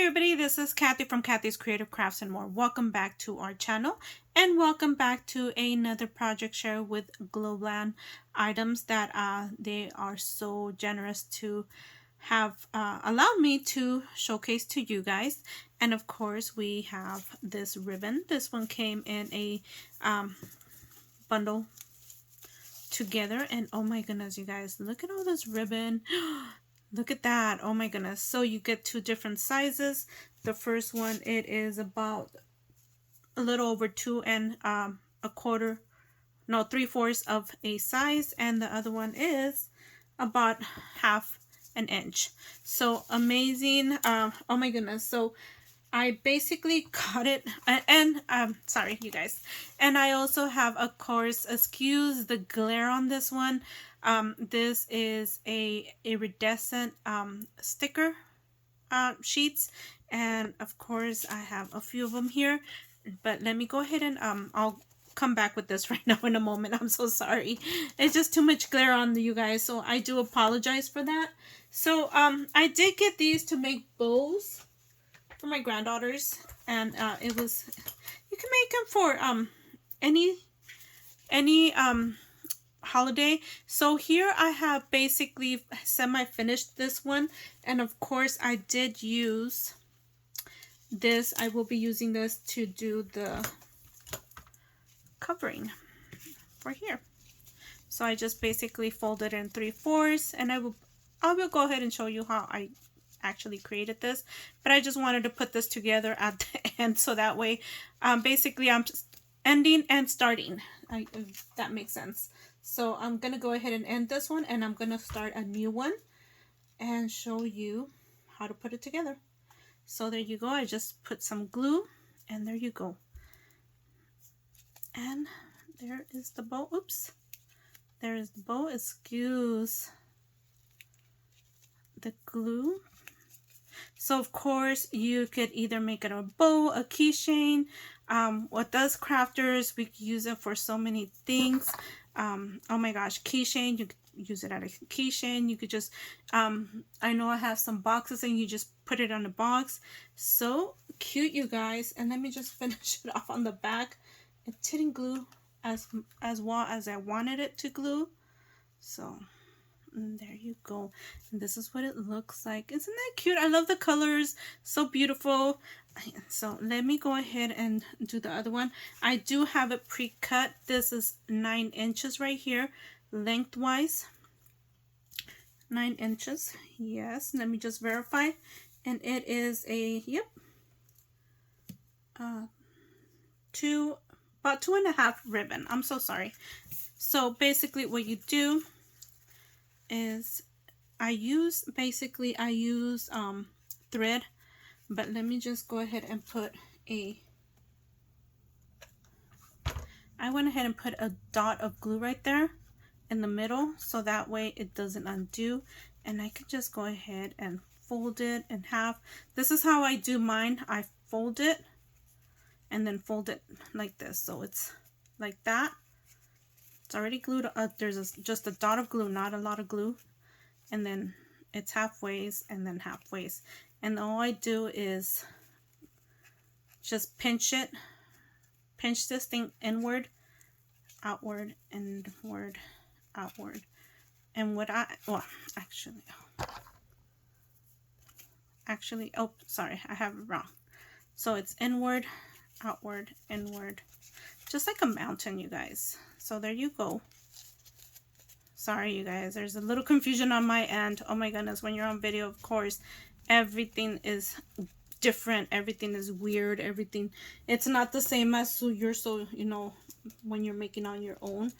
Hi everybody, this is Kathy from Kathy's Creative Crafts and More. Welcome back to our channel and welcome back to another project share with Globeland items that they are so generous to have allowed me to showcase to you guys. And of course we have this ribbon. This one came in a bundle together, and oh my goodness, you guys, look at all this ribbon. Look at that. Oh my goodness. So you get two different sizes. The first one, it is about a little over 2 1/4, no, 3/4 of a size, and the other one is about 1/2 an inch. So amazing. Oh my goodness. So I basically cut it, and sorry you guys, and I also have, of course, excuse the glare on this one. This is a iridescent sticker sheets, and of course I have a few of them here, but let me go ahead and I'll come back with this right now in a moment. I'm so sorry, it's just too much glare on you guys, so I do apologize for that. So I did get these to make bows for my granddaughters, and it was, you can make them for any holiday. So here I have basically semi-finished this one, and of course I did use this. I will be using this to do the covering for here. So I just basically folded in 3/4, and I will go ahead and show you how I actually created this, but I just wanted to put this together at the end, so that way basically I'm just ending and starting, if that makes sense. So I'm gonna go ahead and end this one, and I'm gonna start a new one and show you how to put it together. So there you go. I just put some glue, and there you go, and there is the bow. Oops, there is the bow. Excuse the glue. So of course you could either make it a bow, a keychain. What does crafters, we use it for so many things. Oh my gosh, keychain, you could use it at a keychain. You could just I know I have some boxes, and you just put it on a box. So cute, you guys. And let me just finish it off on the back. It didn't glue as well as I wanted it to glue, so there you go. And this is what it looks like. Isn't that cute? I love the colors, so beautiful. So let me go ahead and do the other one. I do have it pre-cut. This is 9 inches right here lengthwise. 9 inches, yes. Let me just verify, and it is a, yep, about 2.5 ribbon. I'm so sorry. So basically what you do is I use thread, but let me just go ahead and put I went ahead and put a dot of glue right there in the middle, so that way it doesn't undo, and I can just go ahead and fold it in half. This is how I do mine. I fold it and then fold it like this, so it's like that. It's already glued. There's just a dot of glue, not a lot of glue, and then it's halfways and then halfways. And all I do is just pinch this thing inward, outward, inward, outward. And what actually, oh, sorry, I have it wrong. So it's inward, outward, inward, just like a mountain, you guys. So there you go. Sorry you guys, there's a little confusion on my end. Oh my goodness, when you're on video, of course, everything is different, everything is weird, everything, it's not the same as you know, when you're making on your own.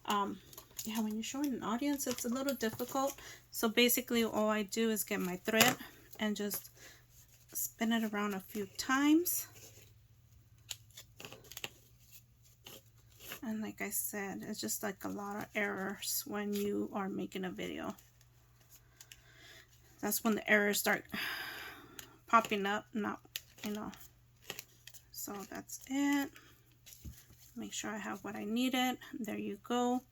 Yeah, when you're showing an audience, it's a little difficult. So basically all I do is get my thread and just spin it around a few times. And like I said, it's just like a lot of errors when you are making a video. That's when the errors start popping up, not, you know. So that's it. Make sure I have what I needed. There you go.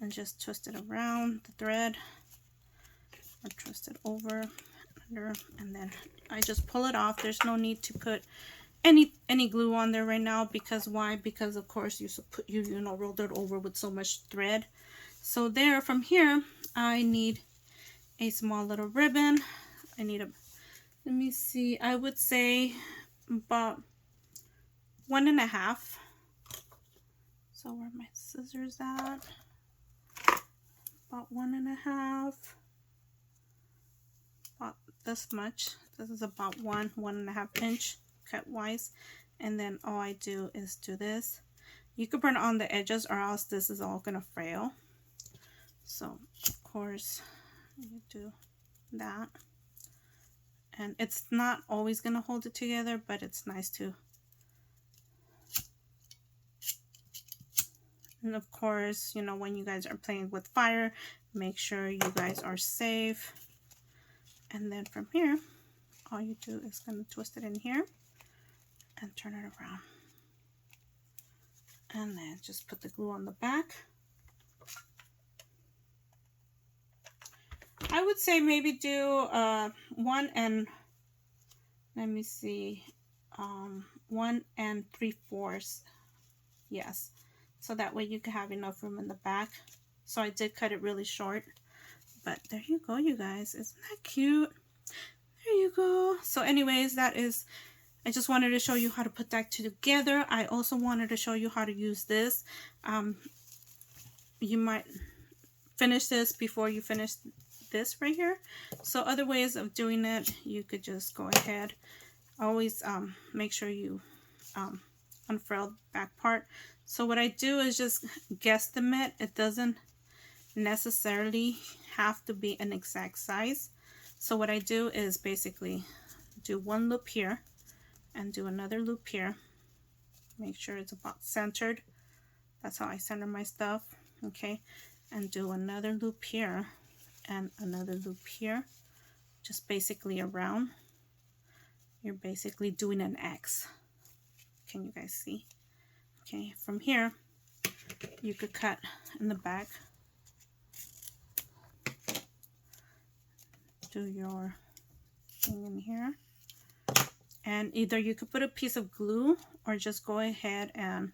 And just twist it around the thread, or twist it over. under, and then I just pull it off. There's no need to put any glue on there right now, because why? Because of course you know, rolled it over with so much thread. So there, from here I need a small little ribbon. I need a, let me see, I would say about 1.5. So where are my scissors at? About 1.5. About this much. This is about 1.5 inch cut wise. And then all I do is do this. You could burn on the edges, or else this is all gonna frail. So of course you do that. And it's not always gonna hold it together, but it's nice to. And of course, you know, when you guys are playing with fire, make sure you guys are safe. And then from here, all you do is gonna twist it in here and turn it around. And then just put the glue on the back. I would say maybe do 1 and, let me see, 1 3/4. Yes. So that way you can have enough room in the back. So I did cut it really short. But there you go, you guys. Isn't that cute? There you go. So anyways, that is, I just wanted to show you how to put that together. I also wanted to show you how to use this. You might finish this before you finish this right here. So other ways of doing it, you could just go ahead. Always make sure you unfurl the back part. So what I do is just guesstimate. It doesn't necessarily have to be an exact size. So what I do is basically do one loop here and do another loop here. Make sure it's about centered. That's how I center my stuff. Okay, and do another loop here and another loop here, just basically around. You're basically doing an X. Can you guys see? Okay, from here you could cut in the back, do your thing in here, and either you could put a piece of glue or just go ahead and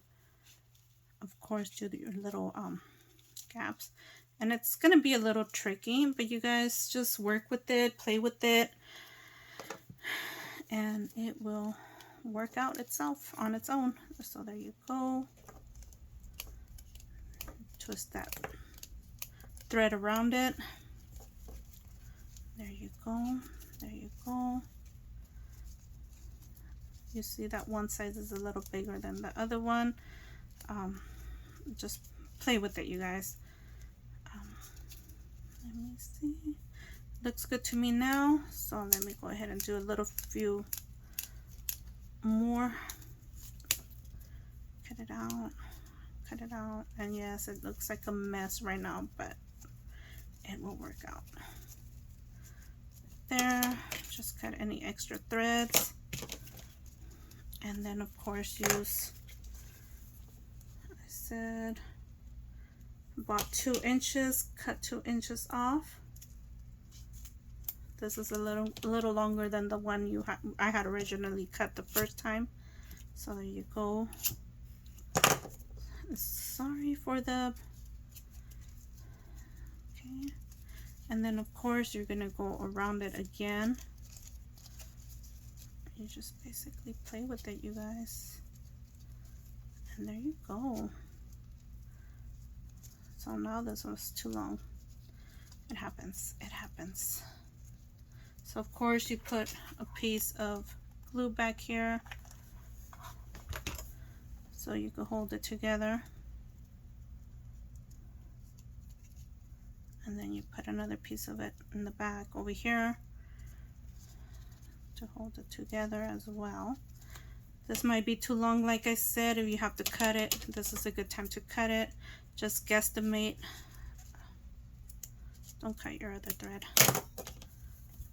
of course do your little gaps. And it's gonna be a little tricky, but you guys just work with it, play with it, and it will work out itself on its own. So there you go. Twist that thread around it. There you go. There you go. You see that one size is a little bigger than the other one. Just play with it, you guys. Let me see. Looks good to me now. So let me go ahead and do a little few more. Cut it out. Cut it out. And yes, it looks like a mess right now, but it will work out. There. Just cut any extra threads. And then of course use, I said, about 2 inches. Cut 2 inches off. This is a little longer than the one I had originally cut the first time. So there you go. Sorry for the, okay. And then of course you're gonna go around it again. You just basically play with it, you guys. And there you go. So now this was too long. It happens. It happens. So of course you put a piece of glue back here so you can hold it together. And then you put another piece of it in the back over here to hold it together as well. This might be too long, like I said. If you have to cut it, this is a good time to cut it. Just guesstimate. Don't cut your other thread.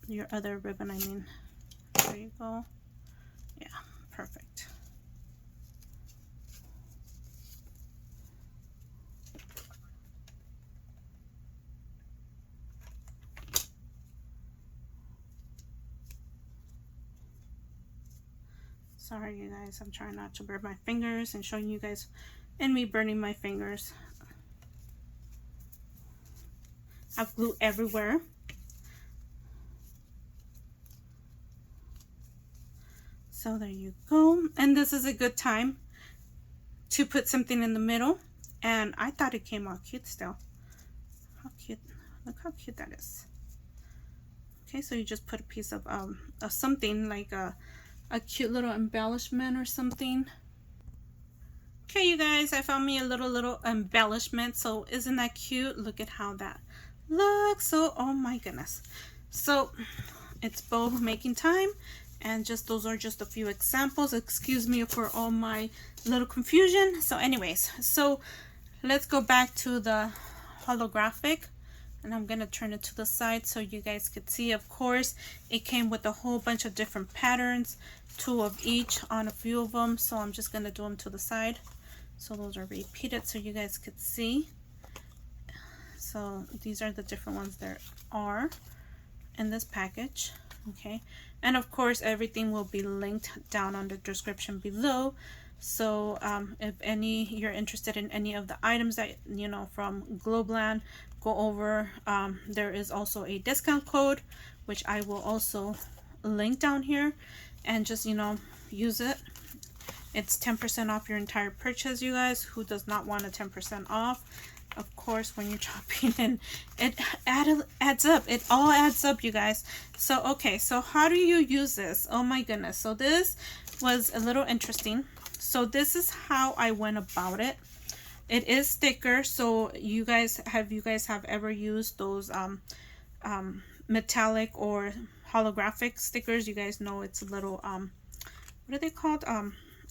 Your other ribbon, I mean. There you go. Yeah, perfect. Sorry, you guys. I'm trying not to burn my fingers and showing you guys and me burning my fingers. I've glue everywhere. So there you go. And this is a good time to put something in the middle. And I thought it came out cute still. How cute. Look how cute that is. Okay, so you just put a piece of something like a cute little embellishment or something. Okay, you guys, I found me a little embellishment. So isn't that cute? Look at how that looks. So, oh my goodness. So it's bow making time, and just those are just a few examples. Excuse me for all my little confusion. So anyways, so let's go back to the holographic, and I'm gonna turn it to the side so you guys could see. Of course, it came with a whole bunch of different patterns, 2 of each on a few of them. So I'm just gonna do them to the side, so those are repeated so you guys could see. So these are the different ones there are in this package. Okay, and of course everything will be linked down on the description below. So if you're interested in any of the items that from Globeland, go over. There is also a discount code which I will also link down here, and just use it. It's 10% off your entire purchase, you guys. Who does not want a 10% off? Of course, when you're shopping, and it adds up. It all adds up, you guys. So okay, so how do you use this? Oh my goodness. So this was a little interesting. So this is how I went about it. It is sticker. So you guys have ever used those metallic or holographic stickers? You guys know it's a little what are they called?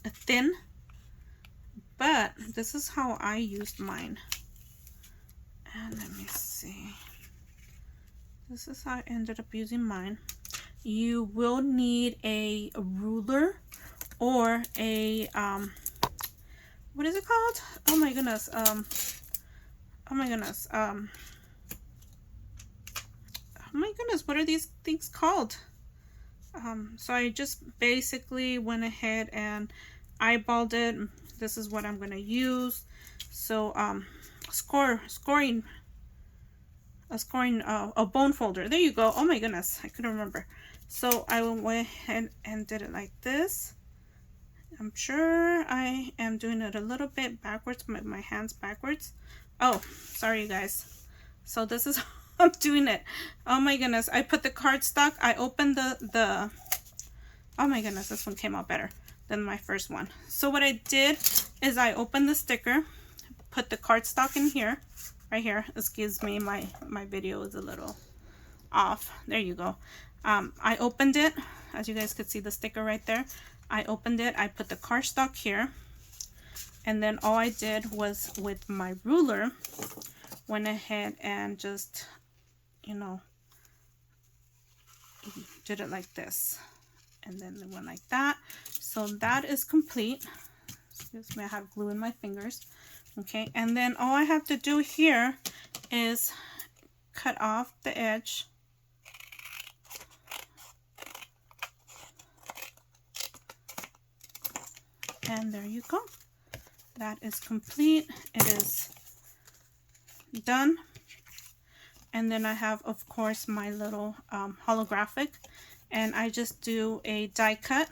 Thin. But this is how I used mine. And let me see. This is how I ended up using mine. You will need a ruler or a what is it called? Oh my goodness. Oh my goodness. Oh my goodness, what are these things called? So I just basically went ahead and eyeballed it. This is what I'm gonna use. So a bone folder. There you go. Oh my goodness, I couldn't remember. So I went ahead and did it like this. I'm sure I am doing it a little bit backwards, my hands backwards. Oh, sorry you guys. So this is how I'm doing it. Oh my goodness, I put the cardstock. I opened the oh my goodness, this one came out better than my first one. So what I did is I opened the sticker, put the cardstock in here, right here. Excuse me, my video is a little off. There you go. I opened it, as you guys could see the sticker right there. I opened it, I put the cardstock here, and then all I did was with my ruler went ahead and just did it like this, and then it went like that. So that is complete. Excuse me, I have glue in my fingers. Okay, and then all I have to do here is cut off the edge. And there you go. That is complete. It is done. And then I have, of course, my little holographic. And I just do a die cut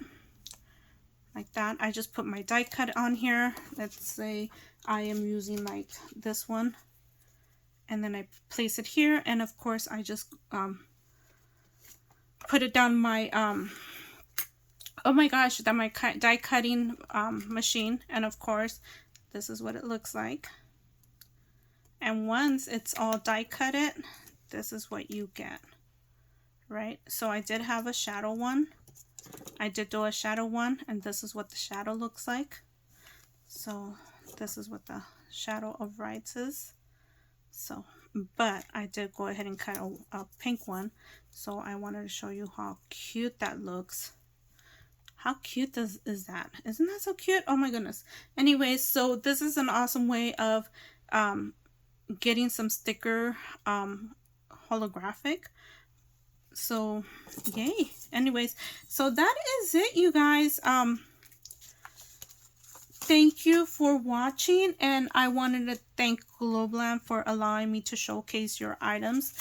like that. I just put my die cut on here. Let's say I am using like this one. And then I place it here. And of course, I just put it down my oh my gosh, that my die cutting machine. And of course, this is what it looks like. And once it's all die cut it, this is what you get, right? So I did have a shadow one. I did do a shadow one, and this is what the shadow looks like. So this is what the shadow of Rides is. So, but I did go ahead and cut a pink one. So I wanted to show you how cute that looks. How cute is that? Isn't that so cute? Oh my goodness. Anyways, so this is an awesome way of getting some sticker holographic. So yay. Anyways, so that is it, you guys. thank you for watching, and I wanted to thank Globeland for allowing me to showcase your items.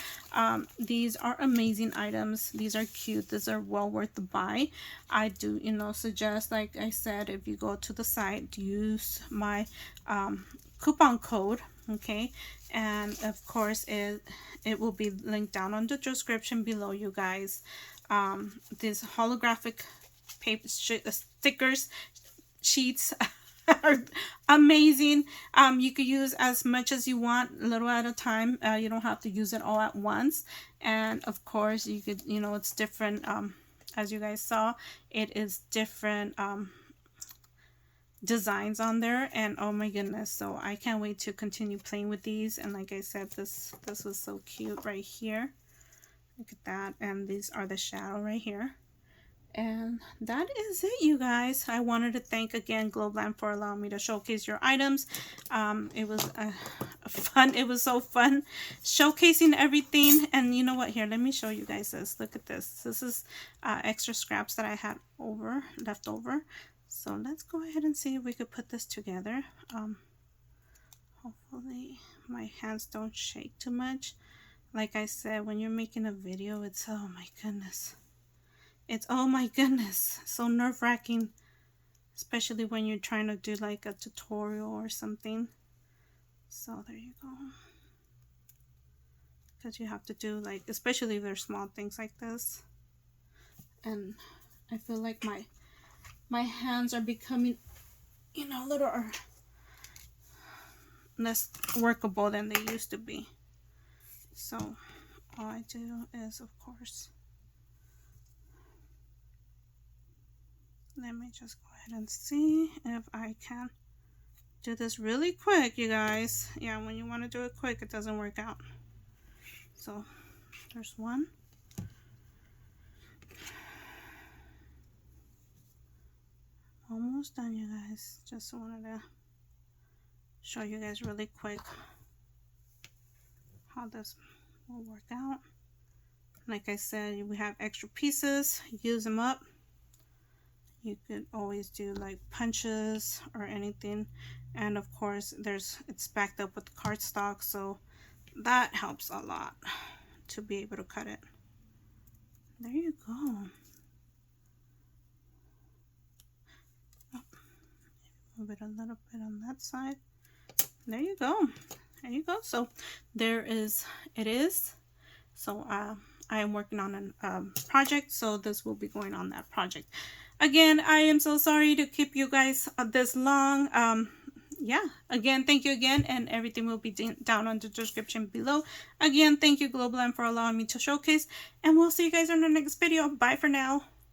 These are amazing items. These are cute. These are well worth the buy. I do, suggest, like I said, if you go to the site, use my coupon code, okay? And of course, it will be linked down on the description below, you guys. These holographic paper stickers sheets are amazing. You could use as much as you want, a little at a time. You don't have to use it all at once. And of course, you could, it's different. As you guys saw, it is different designs on there, and oh my goodness, so I can't wait to continue playing with these. And like I said, this was so cute right here. Look at that. And these are the shadow right here. And that is it, you guys. I wanted to thank again Globeland for allowing me to showcase your items. It was fun. It was so fun showcasing everything. And you know what? Here, let me show you guys this. Look at this. This is extra scraps that I had left over. So let's go ahead and see if we could put this together. Hopefully my hands don't shake too much. Like I said, when you're making a video, it's oh my goodness. It's oh my goodness, so nerve-wracking, especially when you're trying to do like a tutorial or something. So there you go. Because you have to do like, especially if there's small things like this. And I feel like my hands are becoming, a little less workable than they used to be. So all I do is, of course, let me just go ahead and see if I can do this really quick, you guys. Yeah, when you want to do it quick, it doesn't work out. So there's one. Almost done, you guys. Just wanted to show you guys really quick how this will work out. Like I said, we have extra pieces, use them up. You could always do like punches or anything. And of course, it's backed up with cardstock, so that helps a lot to be able to cut it. There you go. Move it a little bit on that side. There you go. There you go. So it is. So I am working on a project, so this will be going on that project. Again, I am so sorry to keep you guys this long. Yeah, again, thank you again, and everything will be down on the description below. Again, thank you, Globeland, for allowing me to showcase, and we'll see you guys in the next video. Bye for now.